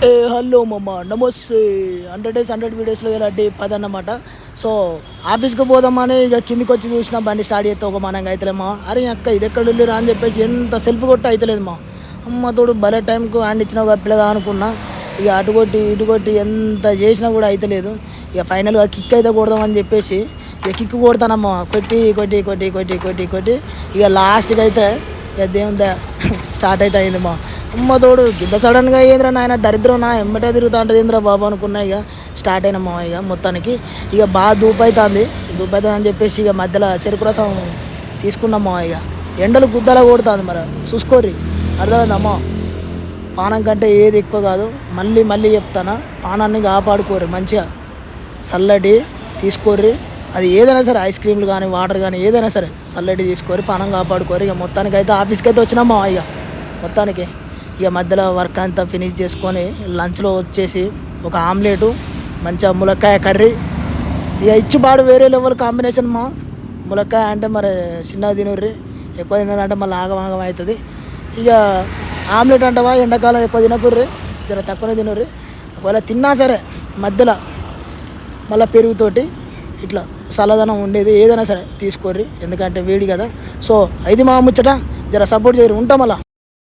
Hello మమ్మ నమస్తే 100 days 100 వీడియోస్లో ఇలాంటి 10 అన్నమాట. సో ఆఫీస్కి పోదామని ఇక కిందికి వచ్చి చూసిన బండి స్టార్ట్ చేస్తే ఒక మనంగా అవుతలేమా. అరే అక్క ఇది ఎక్కడ వెళ్ళిరా అని చెప్పేసి ఎంత సెల్ఫ్ కొట్టి అవుతలేదు మా అమ్మ తోడు భలే టైంకు హ్యాండ్ ఇచ్చిన గప్పిలగా అనుకున్నా. ఇక అటు కొట్టి ఇటు కొట్టి ఎంత చేసినా కూడా అవుతలేదు. ఇక ఫైనల్గా కిక్ అయితే కొడదామని చెప్పేసి ఇక కిక్ కొడతానమ్మా. కొట్టి కొట్టి కొట్టి కొట్టి కొట్టి కొట్టి ఇక లాస్ట్కి అయితే ఇక దేవుని స్టార్ట్ అయితే అయింది మా అమ్మ తోడు. ఇంత సడన్గా ఏంద్రా నాయన దరిద్రం నా ఎమ్మటే తిరుగుతా ఉంటుంది ఏంద్రా బాబు అనుకున్నా. ఇక స్టార్ట్ అయినమ్మా ఇక మొత్తానికి ఇక బాగా దూపైతుంది అని చెప్పేసి ఇక మధ్యలో చెరుకు రసం తీసుకున్నామ్మా. ఇక ఎండలు గుద్దలా కొడుతుంది మరి చూసుకోర్రి, అర్థమైందమ్మా. పానం కంటే ఏది ఎక్కువ కాదు, మళ్ళీ మళ్ళీ చెప్తానా, పానాన్ని కాపాడుకోర్రి మంచిగా చల్లటి తీసుకోర్రి. అది ఏదైనా సరే ఐస్ క్రీమ్లు కానీ వాటర్ కానీ ఏదైనా సరే చల్లటి తీసుకోరి, పానం కాపాడుకోరు. ఇక మొత్తానికి అయితే ఆఫీస్కి అయితే వచ్చినామా. ఇక మొత్తానికి ఇక మధ్యలో వర్క్ అంతా ఫినిష్ చేసుకొని లంచ్లో వచ్చేసి ఒక ఆమ్లెటు మంచిగా ములక్కాయ కర్రీ. ఇక ఇచ్చిపాడు వేరే లెవెల్ కాంబినేషన్ మా. ములక్కాయ అంటే మరి చిన్నగా తినర్రి, ఎక్కువ తినారంటే మళ్ళీ ఆగమాగం అవుతుంది. ఇక ఆమ్లెట్ అంటవా ఎండాకాలం ఎక్కువ తినకుర్రి, జర తక్కువనే తినర్రి. ఒకవేళ తిన్నా సరే మధ్యలో మళ్ళీ పెరుగుతోటి ఇట్లా చల్లదనం ఉండేది ఏదైనా సరే తీసుకోర్రి, ఎందుకంటే వేడి కదా. సో ఇది మా ముచ్చట, జర సపోర్ట్ చేయరు, ఉంటాం అలా.